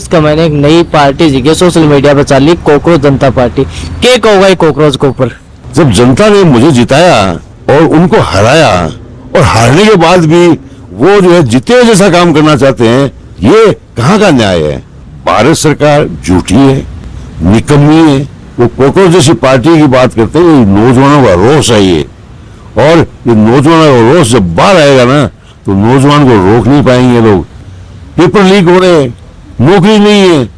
इसका मैंने एक नई पार्टी जी सोशल मीडिया पर चाली कॉकरोच जनता पार्टी के कहोगा ये कॉकरोच के ऊपर। जब जनता ने मुझे जिताया और उनको हराया और हारने के बाद भी वो जो है जीते हुए जैसा काम करना चाहते हैं, ये कहाँ का न्याय है। भारत सरकार झूठी है, निकम्मी है। वो कॉकरोच जैसी पार्टी की बात करते हैं। ये नौजवानों का रोष है ये, और ये नौजवानों का रोष जब बाहर आएगा ना तो नौजवान को रोक नहीं पाएंगे लोग। पेपर लीक हो रहे हैं, नौकरी नहीं है,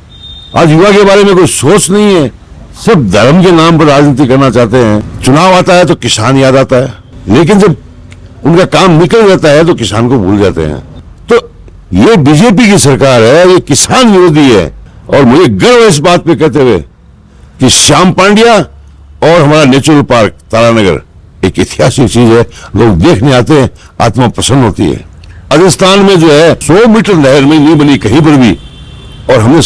आज युवा के बारे में कोई सोच नहीं है, सब धर्म के नाम पर राजनीति करना चाहते हैं। चुनाव आता है तो किसान याद आता है, लेकिन जब उनका काम निकल जाता है तो किसान को भूल जाते हैं। तो ये बीजेपी की सरकार है, ये किसान विरोधी है। और मुझे गर्व है इस बात पे कहते हुए कि श्याम पांड्या और हमारा नेचुरल पार्क तारानगर एक ऐतिहासिक चीज है। लोग देखने आते हैं, आत्मा प्रसन्न होती है। राजस्थान में जो है 100 मीटर नहर में नहीं बनी कहीं पर भी, और हमने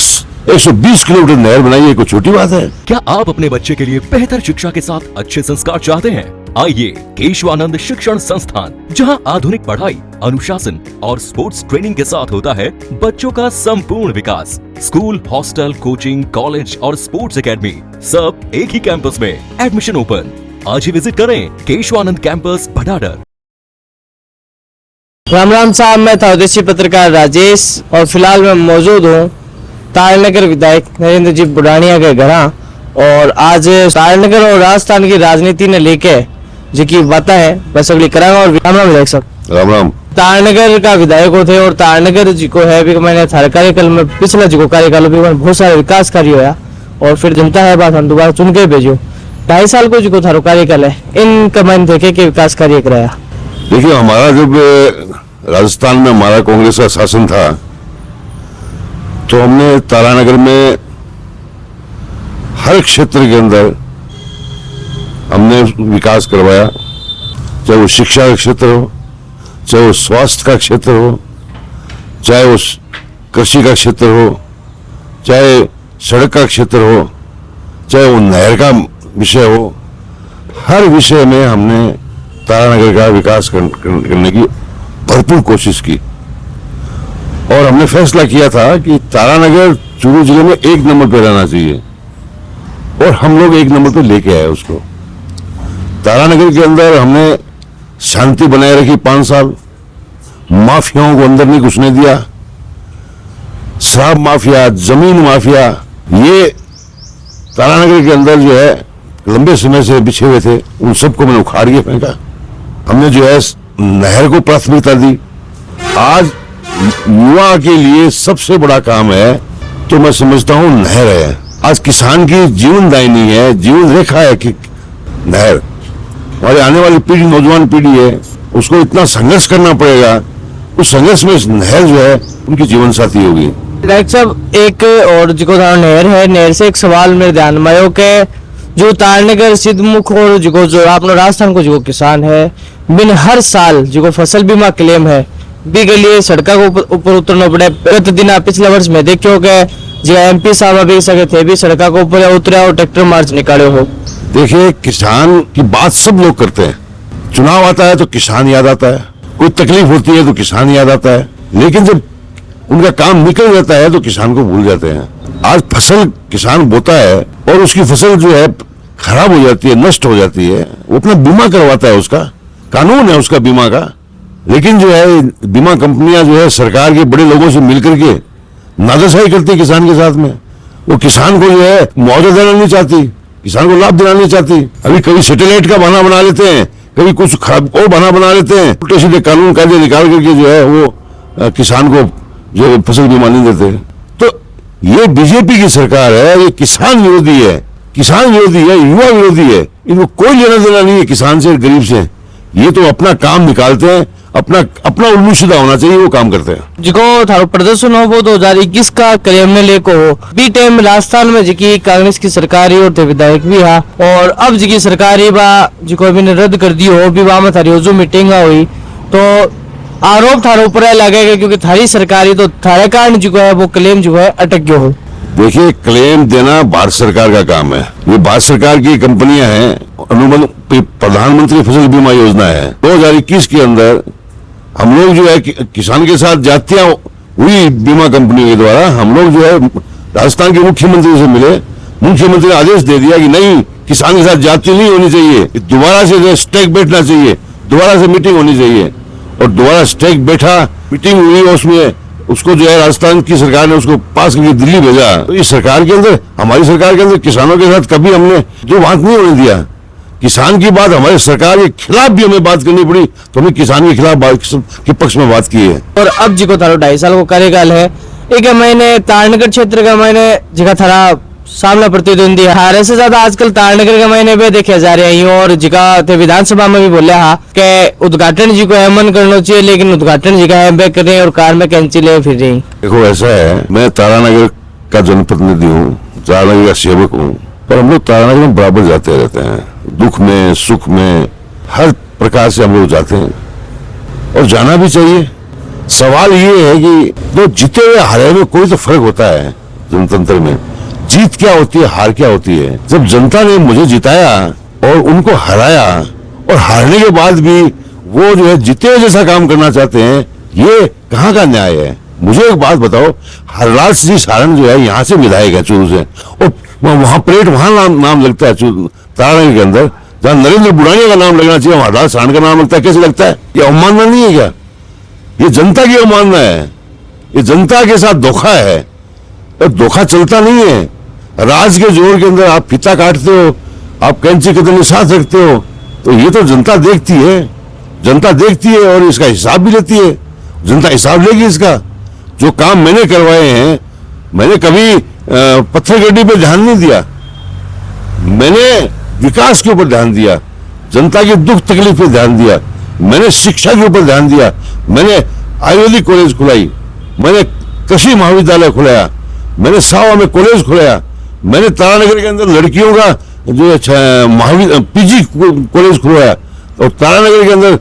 120 किलोमीटर नहर बनाई है। कोई छोटी बात है क्या आप अपने बच्चे के लिए बेहतर शिक्षा के साथ अच्छे संस्कार चाहते हैं? आइए केशवानंद शिक्षण संस्थान, जहां आधुनिक पढ़ाई, अनुशासन और स्पोर्ट्स ट्रेनिंग के साथ होता है बच्चों का संपूर्ण विकास। स्कूल, हॉस्टल, कोचिंग, कॉलेज और स्पोर्ट्स एकेडमी सब एक ही कैंपस में। Admission open. आज ही विजिट करें केशवानंद कैंपस भडाडर। राम राम साहब, मैं था उद्देश्य पत्रकार राजेश और फिलहाल मैं मौजूद हूँ तारानगर विधायक नरेंद्र जी बुढ़ानिया के घर। और आज तारानगर और राजस्थान की राजनीति ने लेके जो की बातें है बस अगली करांगा। और राम राम विधायक साहब। राम राम। तारानगर का विधायक होते और तारानगर जी को है भी मैंने थारे कार्यकाल में पिछला जी को कार्यकाल भी बहुत सारे विकास कार्य होया, और फिर जनता है बात हम दोबारा चुन के भेजो। 2.5 साल को जी को थारो कार्यकाल है, इनका मैंने देखे कि विकास कार्य कराया। देखिए, हमारा जब राजस्थान में हमारा कांग्रेस का शासन था तो हमने तारानगर में हर क्षेत्र के अंदर हमने विकास करवाया। चाहे वो शिक्षा का क्षेत्र हो, चाहे वो स्वास्थ्य का क्षेत्र हो, चाहे वो कृषि का क्षेत्र हो, चाहे सड़क का क्षेत्र हो, चाहे वो नहर का विषय हो, हर विषय में हमने तारानगर का विकास करने की भरपूर कोशिश की। और हमने फैसला किया था कि तारानगर चूरू जिले में 1 नंबर पे रहना चाहिए, और हम लोग 1 नंबर पे लेके आए उसको। तारानगर के अंदर हमने शांति बनाए रखी 5 साल, माफियाओं को अंदर नहीं घुसने दिया। शराब माफिया, जमीन माफिया, ये तारानगर के अंदर जो है लंबे समय से बिछे हुए थे, उन सबको मैंने उखाड़ के फेंका। हमने जो है नहर को प्राथमिकता दी। आज युवा के लिए सबसे बड़ा काम है तो मैं समझता हूं नहर है। आज किसान की जीवनदायिनी है, जीवन रेखा है कि नहर। हमारी आने वाली पीढ़ी, नौजवान पीढ़ी है, उसको इतना संघर्ष करना पड़ेगा। उस संघर्ष में नहर जो है उनकी जीवन साथी होगी। विधायक साहब, एक और जो नहर है, नहर से एक सवाल मेरे ध्यान में आयो के जो तारानगर सिद्धमुख और जो अपना राजस्थान को जो किसान है, बिन हर साल जो फसल बीमा क्लेम है भी के लिए सड़का को ऊपर उतरना पड़े। गत दिन पिछले वर्ष में देखो के जो MP साहब भी सके थे भी सड़का को ऊपर उतरे और ट्रैक्टर मार्च निकाले हो। देखिए, किसान की बात सब लोग करते हैं। चुनाव आता है तो किसान याद आता है, कोई तकलीफ होती है तो किसान याद आता है, लेकिन जब उनका काम निकल जाता है तो किसान को भूल जाते हैं। आज फसल किसान बोता है और उसकी फसल जो है खराब हो जाती है, नष्ट हो जाती है, वो अपना बीमा करवाता है, उसका कानून है उसका बीमा का। लेकिन जो है बीमा कंपनियां जो है सरकार के बड़े लोगों से मिलकर के नाजायज करती है किसान के साथ में। वो किसान को जो है मुआवजा देना नहीं चाहती, किसान को लाभ दिलाना नहीं चाहती। अभी कभी सैटेलाइट का बहाना बना लेते हैं, कभी कुछ खराब और बहाना बना लेते हैं, उल्टे सीधे कानून कायदे निकाल करके जो है वो किसान को जो फसल बीमा नहीं देते। तो ये बीजेपी की सरकार है, ये किसान विरोधी है, किसान विरोधी है, युवा विरोधी है। इनको कोई लेना देना नहीं है किसान से, गरीब से। ये तो अपना काम निकालते हैं, अपना उल्लू सीधा होना चाहिए, वो काम करते हैं। जिको थारो प्रदर्शन हो वो 2021 का क्लेम में लेको हो बी टाइम राजस्थान में जिकी कांग्रेस की सरकार ही और थे विधायक भी हा, और अब जिकी सरकार ही बा जिको अभी ने रद्द कर दी हो भी वहां में थारी जो मीटिंग हुई तो आरोप थारो ऊपर लगेगा क्योंकि थारी सरकार ही तो थारे कारण जो है वो क्लेम जो है अटक गयो हो। देखिए, क्लेम देना भारत सरकार का काम है। ये भारत सरकार की कंपनियां हैं। अनुबंध प्रधानमंत्री फसल बीमा योजना है। 2021 के अंदर हम लोग जो है किसान के साथ जातियां हुई बीमा कंपनी के द्वारा हम लोग जो है राजस्थान के मुख्यमंत्री से मिले। मुख्यमंत्री ने आदेश दे दिया कि नहीं, किसान के साथ जाति नहीं होनी चाहिए, दोबारा से जो स्टेक बैठना चाहिए, दोबारा से मीटिंग होनी चाहिए। और दोबारा स्टेक बैठा, मीटिंग हुई, उसमें उसको जो है राजस्थान की सरकार ने उसको पास करके दिल्ली भेजा। तो इस सरकार के अंदर, हमारी सरकार के अंदर किसानों के साथ कभी हमने जो बात नहीं होने दिया। किसान की बात हमारी सरकार के खिलाफ भी हमें बात करनी पड़ी तो हमने किसान के खिलाफ के पक्ष में बात की है। और अब जी को थारो 2.5 साल को कार्यकाल है, एक महीने तारनगर क्षेत्र का मैंने जिका थारा सामना प्रतिद्वंदी हारे से ज्यादा आजकल तारनगर के महीने पे देखे जा रहे हैं। और जिका थे विधानसभा में भी बोले हाँ कि उद्घाटन जी को अमन करना चाहिए, लेकिन उद्घाटन जी का है कर रहे हैं और कार में कैंसिल है फिर रही। देखो ऐसा है, मैं तारानगर का जनप्रतिनिधि हूँ, तारानगर का सेवक हूँ, पर हम लोग तारानगर में बराबर जाते रहते हैं, दुख में सुख में हर प्रकार से हम लोग जाते हैं और जाना भी चाहिए। सवाल ये है कि तो जीते हुए हारे में कोई तो फर्क होता है जनतंत्र में। जीत क्या होती है, हार क्या होती है। जब जनता ने मुझे जिताया और उनको हराया और हारने के बाद भी वो जो है जीते हुए जैसा काम करना चाहते हैं, ये कहाँ का न्याय है। मुझे एक बात बताओ, हरलाल सिंह सारण जो है यहाँ से विधायक है चूरू से, और वहां परेड वहां नाम लगता है तारानगर के अंदर, जहाँ नरेंद्र बुढ़ानिया का नाम लगना चाहिए वहां हरलाल सारण का नाम लगता है। कैसे लगता है? ये अवमानना नहीं है क्या? ये जनता की अवमानना है, ये जनता के साथ धोखा है। और धोखा चलता नहीं है। राज के जोर के अंदर आप फीता काटते हो, आप कैंची कतरनी साथ रखते हो, तो ये तो जनता देखती है। जनता देखती है और इसका हिसाब भी लेती है। जनता हिसाब लेगी इसका। जो काम मैंने करवाए हैं, मैंने कभी पत्थर गड्डी पे ध्यान नहीं दिया, मैंने विकास के ऊपर ध्यान दिया, जनता की दुख तकलीफ पे ध्यान दिया, मैंने शिक्षा के ऊपर ध्यान दिया, मैंने आयुर्वेदिक कॉलेज खुलाई, मैंने कृषि महाविद्यालय खुलाया, मैंने सावा में कॉलेज खुलाया, मैंने तारानगर के अंदर लड़कियों का जो पीजी कॉलेज खुलवाया, और तारानगर के अंदर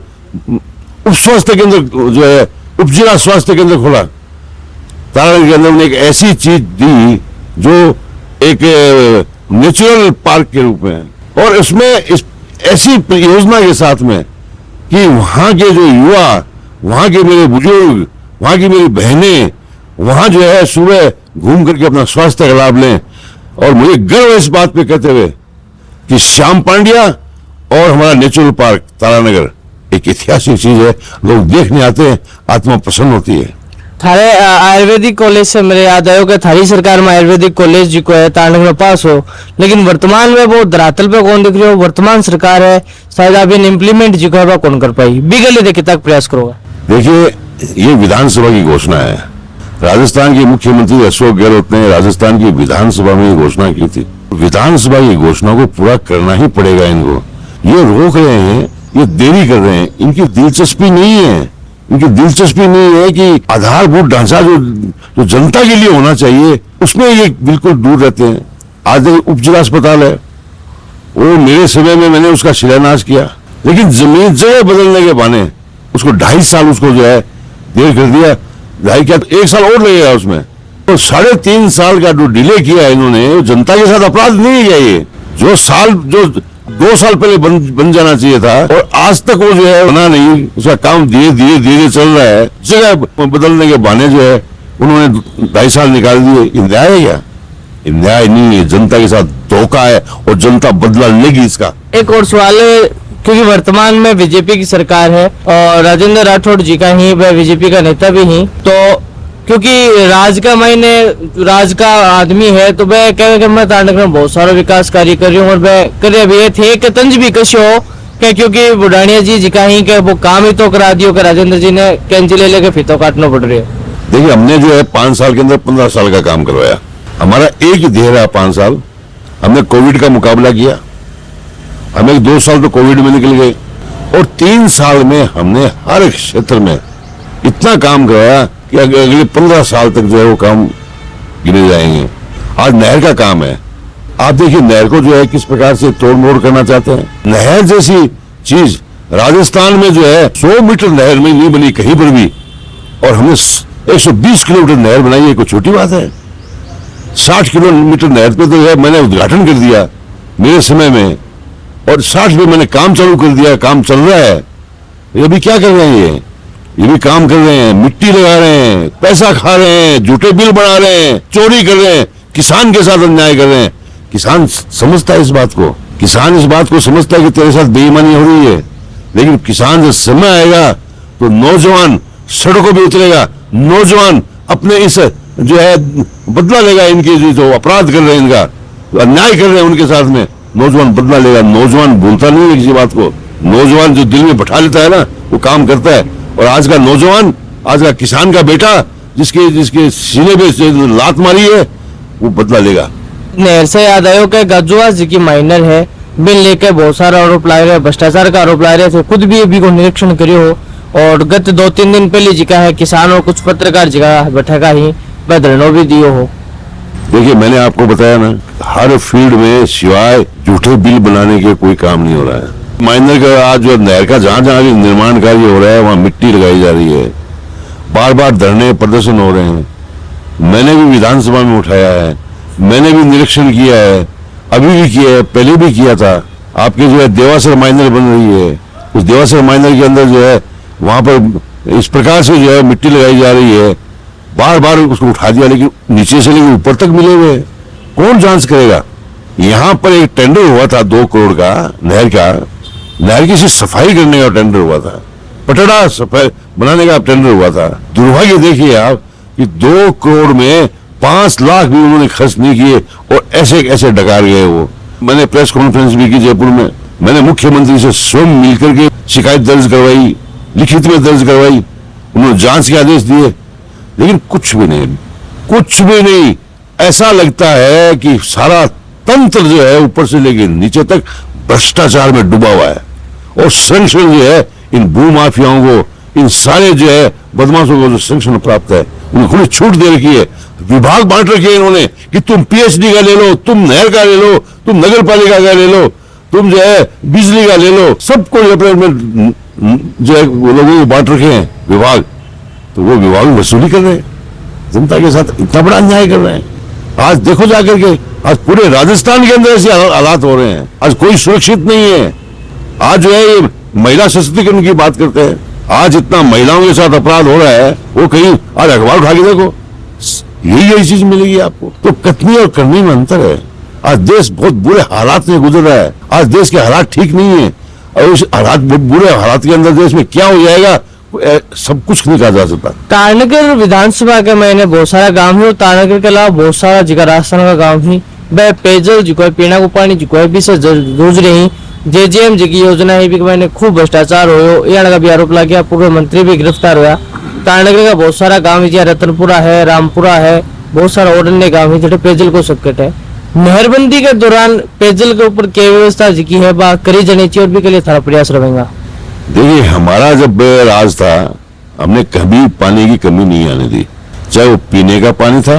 उप स्वास्थ्य केंद्र जो है उप जिला स्वास्थ्य केंद्र खोला। तारानगर के अंदर उन्हें एक ऐसी चीज दी जो एक नेचुरल पार्क के रूप में, और इसमें इस ऐसी योजना के साथ में कि वहां के जो युवा, वहां के मेरे बुजुर्ग, वहां की मेरी बहनें वहां जो है सुबह घूम करके अपना स्वास्थ्य का लाभ लें। और मुझे गर्व है इस बात पे कहते हुए कि श्याम पांड्या और हमारा नेचुरल पार्क तारानगर एक ऐतिहासिक चीज है। लोग देखने आते हैं, आत्मा प्रसन्न होती है। थारे आयुर्वेदिक कॉलेज से मेरे याद आयो कि थारी सरकार में आयुर्वेदिक कॉलेज जी को है तारनगर में पास हो, लेकिन वर्तमान में वो धरातल पे कौन दिख रही हो। वर्तमान सरकार है शायद अभी इम्प्लीमेंट जी को है कौन कर पाई, बिगल देखे तक प्रयास करोगे। देखिए, ये विधानसभा की घोषणा है। राजस्थान के मुख्यमंत्री अशोक गहलोत ने राजस्थान की विधानसभा में ये घोषणा की थी। विधानसभा की घोषणा को पूरा करना ही पड़ेगा इनको। ये रोक रहे हैं, ये देरी कर रहे हैं, इनकी दिलचस्पी नहीं है। इनकी दिलचस्पी नहीं है कि आधारभूत ढांचा जो जनता के लिए होना चाहिए उसमें ये बिल्कुल दूर रहते हैं। आज उप जिला अस्पताल है, वो मेरे समय में मैंने उसका शिलान्यास किया, लेकिन जमीन जगह बदलने के बहाने उसको 2.5 साल उसको जो है देर कर दिया। 2.5 क्या, 1 साल और लगेगा उसमें। तो 3.5 साल का जो डिले किया इन्होंने, जनता के साथ अपराध नहीं किया। ये जो 2 साल पहले बन जाना चाहिए था और आज तक वो जो है बना नहीं, उसका काम धीरे धीरे चल रहा है। जगह बदलने के बहाने जो है उन्होंने 2.5 साल निकाल दिए। ये न्याय है क्या? ये न्याय नहीं है, जनता के साथ धोखा है और जनता बदला लेगी इसका। एक और सवाल है, क्योंकि वर्तमान में बीजेपी की सरकार है और राजेंद्र राठौड़ जी का ही वह बीजेपी का नेता भी ही, तो क्योंकि राज का आदमी है तो वह कह मैं तारनगर में बहुत सारा विकास कार्य कर रही हूँ और वह करे भी ये थे कि तंज भी कशो क्या, क्योंकि बुढ़ानिया जी का ही के वो काम ही तो करा दियो कि राजेंद्र जी ने कैंची ले लेके फीतो काटना पड़ रही है। देखिए, हमने जो है 5 साल के अंदर 15 साल का काम करवाया। हमारा एक ही ध्येय रहा 5 साल। हमने कोविड का मुकाबला किया, हमें 2 साल तो कोविड में निकल गए, और 3 साल में हमने हर क्षेत्र में इतना काम करवाया कि अगले 15 साल तक जो है वो काम गिने जाएंगे। आज नहर का काम है, आप देखिए नहर को जो है किस प्रकार से तोड़ मोड़ करना चाहते हैं। नहर जैसी चीज राजस्थान में जो है 100 मीटर नहर में नहीं बनी कहीं पर भी, और हमने 120 किलोमीटर नहर बनाई है। कोई छोटी बात है? 60 किलोमीटर नहर पे तो है मैंने उद्घाटन कर दिया मेरे समय में, और 60 पे मैंने काम चालू कर दिया, काम चल रहा है। ये अभी क्या कर रहे हैं? ये ये भी काम कर रहे हैं, मिट्टी लगा रहे हैं, पैसा खा रहे हैं, झूठे बिल बना रहे हैं, चोरी कर रहे हैं, किसान के साथ अन्याय कर रहे हैं। किसान समझता है इस बात को, किसान इस बात को समझता है कि तेरे साथ बेईमानी हो रही है, लेकिन किसान जब समय आएगा तो नौजवान सड़कों पे उतरेगा, नौजवान अपने इस जो है बदला लेगा, इनके जो अपराध कर रहे हैं, इनका अन्याय कर रहे हैं उनके साथ में, नौजवान बदला लेगा। नौजवान भूलता नहीं है किसी बात को, नौजवान जो दिल में बैठा लेता है ना वो काम करता है। और आज का नौजवान, आज का किसान का बेटा जिसके जिसके सीने पे लात मारी है वो बदला लेगा। नहर से याद आयो कि गजुआ जी की माइनर है, बिल लेके बहुत सारा आरोप ला रहे, भ्रष्टाचार का आरोप ला रहे थे, खुद भी अभी को निरीक्षण करियो हो। और गत 2-3 दिन पहले जिका है किसान और कुछ पत्रकार जिका बैठका ही धरनो भी दियो हो। देखिए मैंने आपको बताया ना, हर फील्ड में सिवाय झूठे बिल बनाने के कोई काम नहीं हो रहा है। माइनर का आज जो नहर का जहां जहां भी निर्माण कार्य हो रहा है वहां मिट्टी लगाई जा रही है, बार बार धरने प्रदर्शन हो रहे हैं। मैंने भी विधानसभा में उठाया है, मैंने भी निरीक्षण किया है, अभी भी किया है, पहले भी किया था। आपके जो है देवासर माइनर बन रही है, उस देवासर माइनर के अंदर जो है वहां पर इस प्रकार से जो है मिट्टी लगाई जा रही है, बार बार उसको उठा दिया, लेकिन नीचे से लेकर ऊपर तक मिले हुए, कौन जांच करेगा। यहाँ पर एक टेंडर हुआ था 2 करोड़ का नहर का, नहर की सफाई करने का टेंडर हुआ था, पटड़ा सफाई बनाने का टेंडर हुआ था। दुर्भाग्य देखिए आप कि 2 करोड़ में 5 लाख भी उन्होंने खर्च नहीं किए और ऐसे ऐसे डकार गए वो। मैंने प्रेस कॉन्फ्रेंस भी की जयपुर में, मैंने मुख्यमंत्री से स्वयं मिलकर के शिकायत दर्ज करवाई, लिखित में दर्ज करवाई, उन्होंने जांच के आदेश दिए, लेकिन कुछ भी नहीं, कुछ भी नहीं। ऐसा लगता है कि सारा तंत्र जो है ऊपर से लेकर नीचे तक भ्रष्टाचार में डूबा हुआ है, और संरक्षण जो है इन भूमाफियाओं को, इन सारे जो है बदमाशों को जो संरक्षण प्राप्त है उन्हें खुली छूट दे रखी है। विभाग बांट रखे हैं इन्होंने कि तुम पीएचडी का ले लो, तुम नहर का ले लो, तुम नगर पालिका का ले लो, तुम जो है बिजली का ले लो, सबको जो है लोगों को बांट रखे हैं विभाग। तो वो विभाग वसूली कर रहे हैं, जनता के साथ इतना बड़ा अन्याय कर रहे हैं। आज देखो जाकर के, आज पूरे राजस्थान के अंदर ऐसे हालात हो रहे हैं, आज कोई सुरक्षित नहीं है। आज जो है ये महिला सशक्तिकरण की बात करते हैं, आज इतना महिलाओं के साथ अपराध हो रहा है, वो कहीं आज अखबार उठा के देखो, यही चीज मिलेगी आपको। तो कथनी और करनी में अंतर है। आज देश बहुत बुरे हालात से गुजर रहा है, आज देश के हालात ठीक नहीं है, और उस हालात बुरे हालात के अंदर देश में क्या हो जाएगा सब कुछ नहीं कहा जा सकता। तारनगर विधानसभा के मैंने बहुत सारा गांव है, और तारनगर के अलावा बहुत सारा जिका राजस्थान का गांव ही वह पेयजल जिको है, पीना को पानी जिको है भी से जूझ रही। जेजेएम जी की योजना है भी मैंने खूब भ्रष्टाचार हो, यहाँ का भी आरोप लग गया, पूर्व मंत्री भी गिरफ्तार हुआ। तारनगर का बहुत सारा गाँव है, रतनपुरा है, रामपुरा है, बहुत सारा और अन्य गाँव है जो पेयजल को संकट है। नहरबंदी के दौरान पेयजल के ऊपर क्या व्यवस्था जी की है बात करी जानी चाहिए, और भी के लिए थारा प्रयास रहेगा। देखिए हमारा जब राज था हमने कभी पानी की कमी नहीं आने दी, चाहे वो पीने का पानी था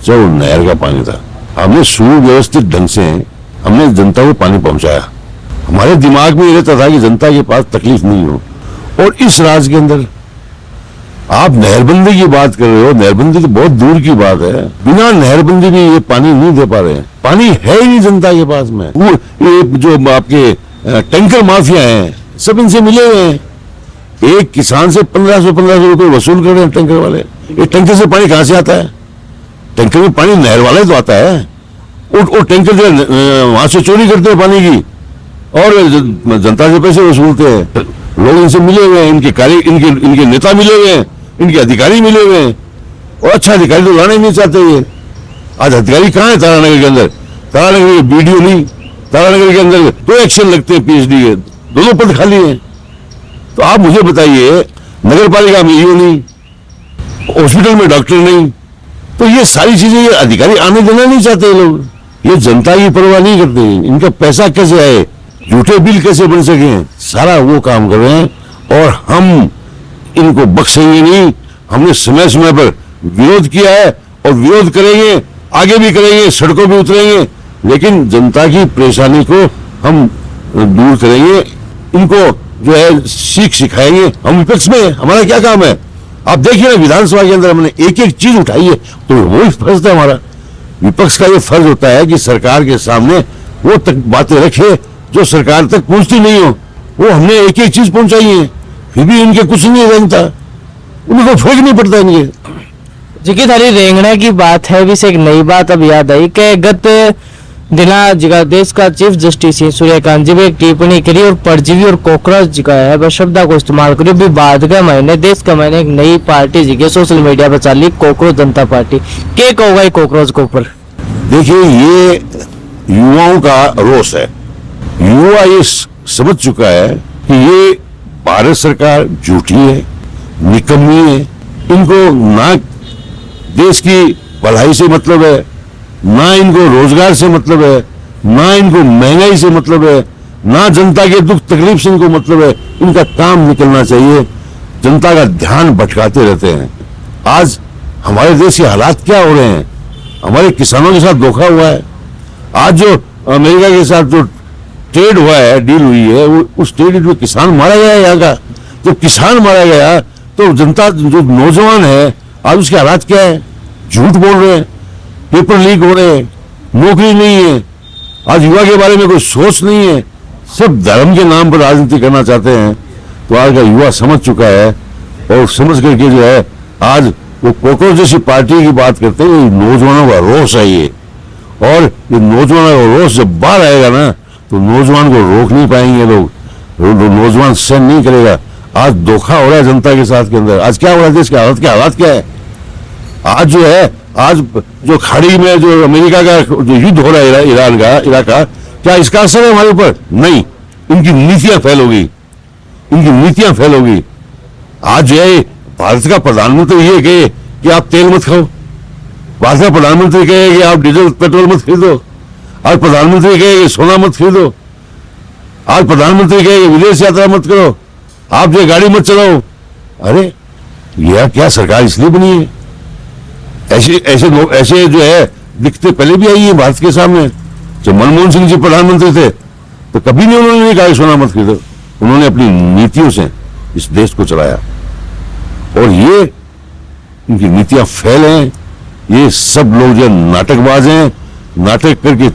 चाहे वो नहर का पानी था। हमने सुव्यवस्थित ढंग से हमने जनता को पानी पहुंचाया। हमारे दिमाग में ये रहता था कि जनता के पास तकलीफ नहीं हो। और इस राज के अंदर आप नहरबंदी की बात कर रहे हो, नहरबंदी तो बहुत दूर की बात है, बिना नहरबंदी भी ये पानी नहीं दे पा रहे हैं। पानी है ही नहीं जनता के पास में। ये जो आपके टैंकर माफिया हैं सब इनसे मिले हुए हैं। एक किसान से 1500 रुपए वसूल कर रहे हैं टैंकर वाले। ये टैंकर से पानी कहां से आता है? टैंकर में पानी नहर वाला ही तो आता है। और टैंकर जो वहां से चोरी करते हैं पानी की और जनता से पैसे वसूलते हैं। लोग इनसे मिले हुए हैं, इनके नेता मिले हुए हैं, इनके अधिकारी मिले हुए हैं, और अच्छा अधिकारी तो लाना ही नहीं चाहते ये। आज अधिकारी कहाँ है तारानगर के अंदर? तारानगर के बीडीओ नहीं, तारानगर के अंदर 2 एक्शन लगते हैं पीएचडी के, 2 पद खाली हैं। तो आप मुझे बताइए, नगर पालिका में ईओ नहीं, हॉस्पिटल में डॉक्टर नहीं, तो ये सारी चीजें ये अधिकारी आने देना नहीं चाहते ये लोग। ये जनता की परवाह नहीं करते, इनका पैसा कैसे आए, झूठे बिल कैसे बन सके, सारा वो काम कर रहे हैं। और हम इनको बख्शेंगे नहीं। हमने समय समय पर विरोध किया है और विरोध करेंगे, आगे भी करेंगे, सड़कों पे उतरेंगे, लेकिन जनता की परेशानी को हम दूर करेंगे। इनको जो है सीख सिखाएंगे। हम विपक्ष में, हमारा क्या काम है? आप देखिए ना, विधानसभा के अंदर हमने एक एक चीज उठाई है, तो वही फर्ज है हमारा। विपक्ष का ये फर्ज होता है कि सरकार के सामने वो तक बातें रखे जो सरकार तक पहुंचती नहीं हो। वो हमने एक एक चीज पहुंचाई है, फिर भी इनके कुछ नहीं बनता। उनको फर्क नहीं पड़ता इनके। जी की थारी रेंगने की बात है भी से एक नई बात अब याद आई कि गत दिना जिका देश का चीफ जस्टिस है सूर्यकांत जी भी एक टिप्पणी करी और परजीवी और कॉकरोच जिका है वह शब्द को इस्तेमाल करी। भी बाद के महीने देश के महीने एक नई पार्टी जी सोशल मीडिया पर चली कॉकरोच जनता पार्टी के कहोगा कॉकरोच के ऊपर। देखिए ये युवाओं का रोष है। युवा ये समझ चुका है कि ये भारत सरकार झूठी है, निकम्मी है, इनको ना देश की भलाई से मतलब है, ना इनको रोजगार से मतलब है, ना इनको महंगाई से मतलब है, ना जनता के दुख तकलीफ से इनको मतलब है। इनका काम निकलना चाहिए, जनता का ध्यान भटकाते रहते हैं। आज हमारे देश के हालात क्या हो रहे हैं, हमारे किसानों के साथ धोखा हुआ है। आज जो अमेरिका के साथ जो ट्रेड हुआ है, डील हुई है, वो उस ट्रेड में किसान मारा गया है। यहाँ का तो किसान मारा गया तो जनता जो नौजवान है आज उसके हालात क्या है, झूठ बोल रहे हैं, पेपर लीक हो रहे हैं, नौकरी नहीं है, आज युवा के बारे में कोई सोच नहीं है, सब धर्म के नाम पर राजनीति करना चाहते हैं। तो आज का युवा समझ चुका है और समझ करके जो है आज वो कॉकरोच जैसी पार्टी की बात करते हैं। नौजवानों का रोष है ये, और ये नौजवानों का रोष जब बाहर आएगा ना तो नौजवान को रोक नहीं पाएंगे लोग, नौजवान सहन नहीं करेगा। आज धोखा हो रहा है जनता के साथ के अंदर। आज क्या हो रहा है, देश के हालात क्या है। आज जो है आज जो खाड़ी में जो अमेरिका का जो युद्ध हो रहा है इराक का, क्या इसका असर है हमारे ऊपर? नहीं, इनकी नीतियां फेल होगी, इनकी नीतियां फेल होगी। आज जो है भारत का प्रधानमंत्री ये कहे कि आप तेल मत खाओ, भारत का प्रधानमंत्री कहे कि आप डीजल पेट्रोल मत खरीदो, आज प्रधानमंत्री कहे कि सोना मत खरीदो, आज प्रधानमंत्री कहे कि विदेश यात्रा मत करो, आप जो गाड़ी मत चलाओ। अरे यह क्या सरकार इसलिए बनी है? ऐसे जो है दिखते पहले भी आई है भारत के सामने। जब मनमोहन सिंह जी प्रधानमंत्री थे तो कभी नहीं उन्होंने कहा सोना मत खरीदो, उन्होंने अपनी नीतियों से इस देश को चलाया। और ये इनकी नीतियां फेल हैं। ये सब लोग जो नाटकबाज हैं, नाटक करके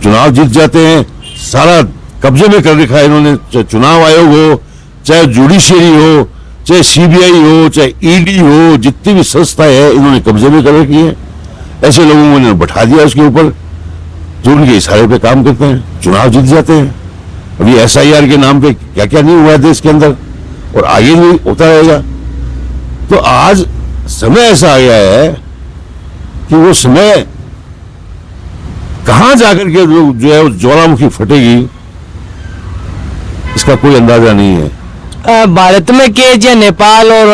चुनाव जीत जाते हैं, सारा कब्जे में कर रखा है इन्होंने। चाहे चुनाव आयोग हो, चाहे जुडिशियरी हो, चाहे सीबीआई हो, चाहे ईडी हो, जितनी भी संस्था है इन्होंने कब्जे में कर रखी है। ऐसे लोगों को इन्होंने बैठा दिया उसके ऊपर जो उनके इशारे पे काम करते हैं, चुनाव जीत जाते हैं। अभी एसआईआर के नाम पे क्या क्या नहीं हुआ है देश के अंदर, और आगे भी होता रहेगा। तो आज समय ऐसा आ गया है कि वो समय कहां जाकर के जो है ज्वालामुखी फटेगी इसका कोई अंदाजा नहीं है। भारत में के जे नेपाल और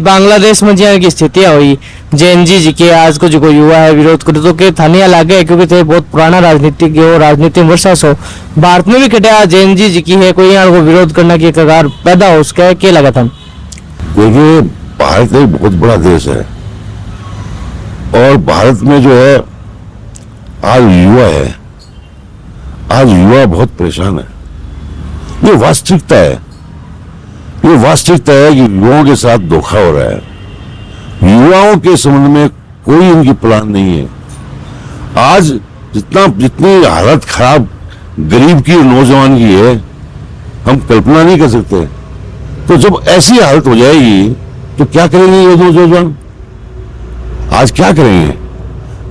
बांग्लादेश में जी स्थितियां हुई जेएनजी जी के आज को जो युवा है विरोध करे तो के थानिया लागे है क्योंकि थे बहुत पुराना राजनीतिक हो राजनीति में वर्षा सो भारत में भी कटा जेएनजी जी की है कोई यहाँ को विरोध करना की कगार पैदा हो उसका क्या लगा था? देखिए भारत एक बहुत बड़ा देश है और भारत में जो है आज युवा है, आज युवा बहुत परेशान है। ये वास्तविकता है, ये वास्तविकता है कि युवाओं के साथ धोखा हो रहा है। युवाओं के संबंध में कोई इनकी प्लान नहीं है। आज जितनी हालत खराब गरीब की और नौजवान की है हम कल्पना नहीं कर सकते। तो जब ऐसी हालत हो जाएगी तो क्या करेंगे ये नौजवान? आज क्या करेंगे?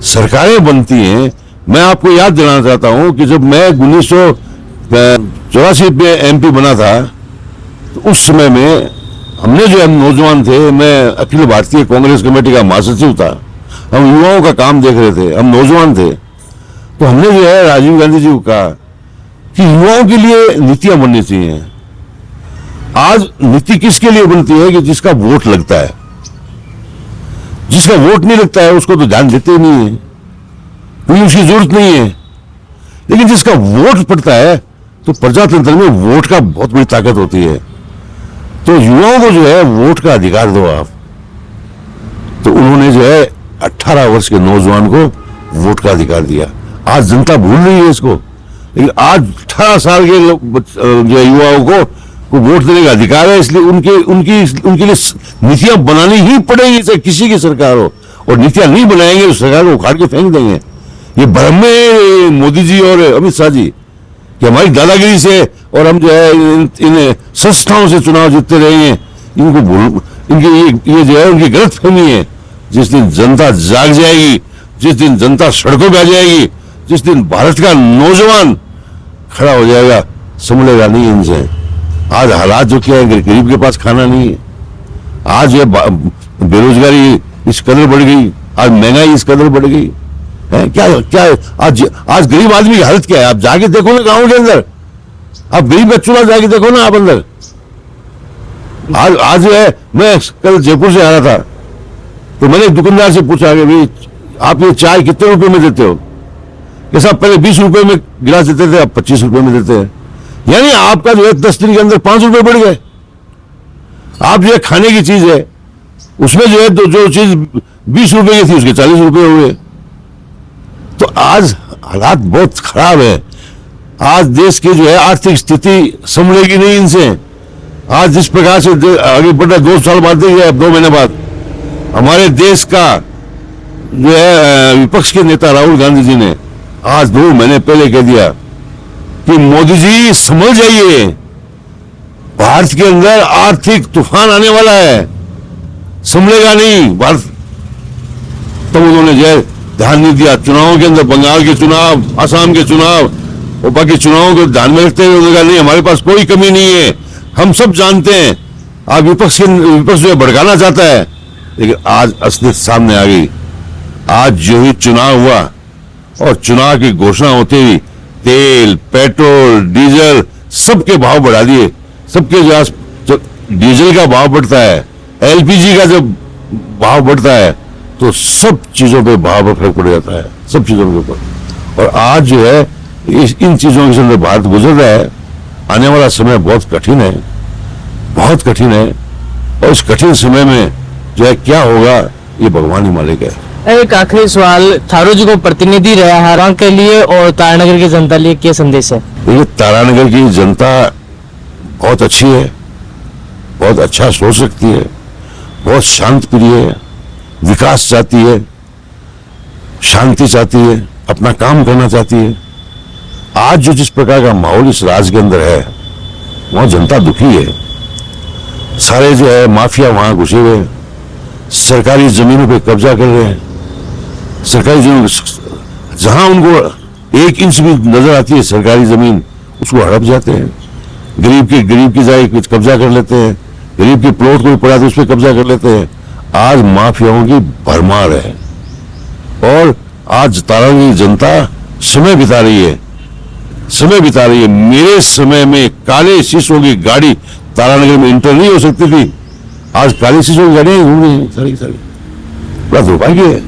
सरकारें बनती हैं। मैं आपको याद दिलाना चाहता हूं कि जब मैं 1984 में एमपी बना था तो उस समय में हमने जो हम नौजवान थे, मैं अखिल भारतीय कांग्रेस कमेटी का महासचिव था, हम युवाओं का काम देख रहे थे, हम नौजवान थे। तो हमने जो है राजीव गांधी जी को कहा कि युवाओं के लिए नीतियां बननी चाहिए। आज नीति किसके लिए बनती है कि जिसका वोट लगता है, जिसका वोट नहीं लगता है उसको तो ध्यान देते ही नहीं है, क्योंकि उसकी जरूरत नहीं है। लेकिन जिसका वोट पड़ता है तो प्रजातंत्र में वोट का बहुत बड़ी ताकत होती है। तो युवाओं को जो है वोट का अधिकार दो आप। तो उन्होंने जो है 18 वर्ष के नौजवान को वोट का अधिकार दिया। आज जनता भूल रही है इसको, लेकिन आज 18 साल के जो युवाओं को वोट देने का अधिकार है। इसलिए उनके लिए नीतियां बनानी ही पड़ेगी, चाहे किसी की सरकार हो। और नीतियां नहीं बनाएंगे तो सरकार को उखाड़ के फेंक देंगे। ये भ्रम में मोदी जी और अमित शाह जी कि हमारी दादागिरी से और हम जो है इन संस्थाओं से चुनाव जीतते रहेंगे, इनको ये जो है उनकी गलत फहमी है। जिस दिन जनता जाग जाएगी, जिस दिन जनता सड़कों पे आ जाएगी, जिस दिन भारत का नौजवान खड़ा हो जाएगा, संभलेगा नहीं इनसे। आज हालात जो क्या है, गरीब के पास खाना नहीं है। आज ये बेरोजगारी इस कदर बढ़ गई, आज महंगाई इस कदर बढ़ गई है। क्या क्या आज गरीब आदमी की हालत क्या है? आप जाके देखो ना गांव के अंदर, आप गरीब का चूल्हा जाके देखो ना आप अंदर। आज जो है, मैं कल जयपुर से आ रहा था तो मैंने एक दुकानदार से पूछा कि भाई आप ये चाय कितने रुपए में देते हो? कि साहब पहले 20 रुपए में गिलास देते थे, अब 25 रुपए में देते हैं। यानी आपका जो है 10 दिन के अंदर 5 रुपए बढ़ गए। आप जो है खाने की चीज है उसमें जो है जो चीज 20 रुपए की थी उसके 40 रुपए हो गए। तो आज हालात बहुत खराब है। आज देश की जो है आर्थिक स्थिति संभलेगी नहीं इनसे। आज जिस प्रकार से आगे बढ़ रहा है, 2 साल बाद देखिए, अब 2 महीने बाद हमारे देश का जो है विपक्ष के नेता राहुल गांधी जी ने आज 2 महीने पहले कह दिया कि मोदी जी समझ जाइए, भारत के अंदर आर्थिक तूफान आने वाला है, संभलेगा नहीं भारत। तब उन्होंने जो है ध्यान नहीं दिया। चुनावों के अंदर बंगाल के चुनाव, असम के चुनाव और बाकी चुनावों को ध्यान में रखते हुए उन्होंने कहा नहीं, हमारे पास कोई कमी नहीं है, हम सब जानते हैं। आप विपक्ष जो है भड़काना चाहता है, लेकिन आज असलियत सामने आ गई। आज जो ही चुनाव हुआ और चुनाव की घोषणा होते ही तेल, पेट्रोल, डीजल सबके भाव बढ़ा दिए। सबके जो डीजल का भाव बढ़ता है, एलपीजी का जब भाव बढ़ता है तो सब चीजों पे भाव पर फर्क पड़ जाता है, सब चीजों के ऊपर। और आज जो है इन चीजों के अंदर भारत गुजर रहा है। आने वाला समय बहुत कठिन है, बहुत कठिन है। और इस कठिन समय में जो है क्या होगा ये भगवान ही मालिक है। एक आखिरी सवाल, थारू जी को प्रतिनिधि रहा हारा के लिए और तारानगर की जनता लिए क्या संदेश है? देखिए, तारानगर की जनता बहुत अच्छी है, बहुत अच्छा सोच सकती है, बहुत शांत प्रिय है, विकास चाहती है, शांति चाहती है, अपना काम करना चाहती है। आज जो जिस प्रकार का माहौल इस राज्य के अंदर है वहां जनता दुखी है। सारे जो है माफिया वहां घुसे हुए हैं, सरकारी जमीनों पे कब्जा कर रहे हैं। सरकारी जमीन जहां उनको 1 इंच भी नजर आती है सरकारी जमीन, उसको हड़प जाते हैं। गरीब की जाए कब्जा कर लेते हैं, गरीब की प्लॉट कोई पड़ा तो उस पर कब्जा कर लेते हैं। आज माफियाओं की भरमार है और आज तारानगर की जनता समय बिता रही है, समय बिता रही है। मेरे समय में काले शीशों की गाड़ी तारानगर में इंटर नहीं हो सकती थी, आज काले शीशों की गाड़ियां घूम रही हैं सारी सारी। बड़ा दुर्भाग्य है।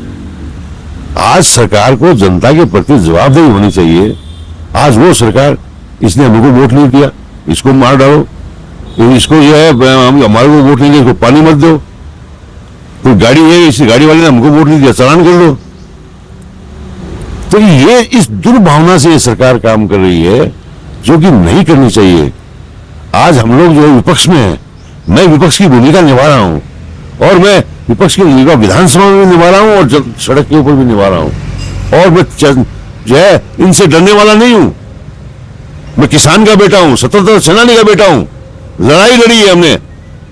आज सरकार को जनता के प्रति जवाबदेही होनी चाहिए। आज वो सरकार, इसने हमको वोट नहीं दिया, इसको मार डालो, इसको जो है हमारे को वोट नहीं दिया, इसको पानी मत दो। कोई गाड़ी है, इस गाड़ी वाले ने हमको वोट नहीं दिया, चालान कर दो। तो ये इस दुर्भावना से ये सरकार काम कर रही है जो कि नहीं करनी चाहिए। आज हम लोग जो है विपक्ष में है, मैं विपक्ष की भूमिका निभा रहा हूं और मैं विपक्ष की भूमिका विधानसभा में भी निभा रहा हूं और सड़क के ऊपर भी निभा रहा हूं। और मैं जो है इनसे डरने वाला नहीं हूं। मैं किसान का बेटा हूं, स्वतंत्रता सेनानी का बेटा हूं। लड़ाई लड़ी है हमने,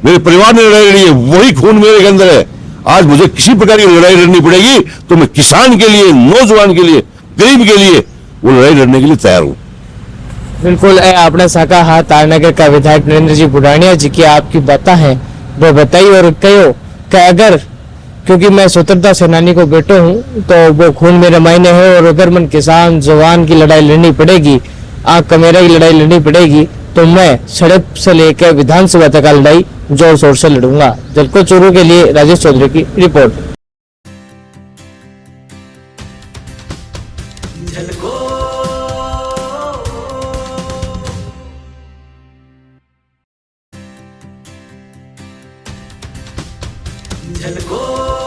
मेरे परिवार ने लड़ाई लड़ी है, वही खून मेरे के अंदर है। आज मुझे किसी प्रकार की लड़ाई लड़नी पड़ेगी तो मैं किसान के लिए, नौजवान के लिए, गरीब के लिए वो लड़ाई लड़ने के लिए तैयार हूं। बिल्कुल, आपने साका हाथ तारानगर का विधायक नरेंद्र जी बुढ़ानिया जी की आपकी बातें हैं वो बताई और कहो कि अगर, क्योंकि मैं स्वतंत्रता सेनानी को बेटा हूँ तो वो खून मेरे मायने है और अगर मन किसान जवान की लड़ाई लड़नी पड़ेगी, आंख कमेरा की लड़ाई लड़नी पड़ेगी तो मैं सड़क से लेकर विधानसभा तक का लड़ाई जोर शोर से लड़ूंगा। जलको चूरू के लिए राजेश चौधरी की रिपोर्ट। झलको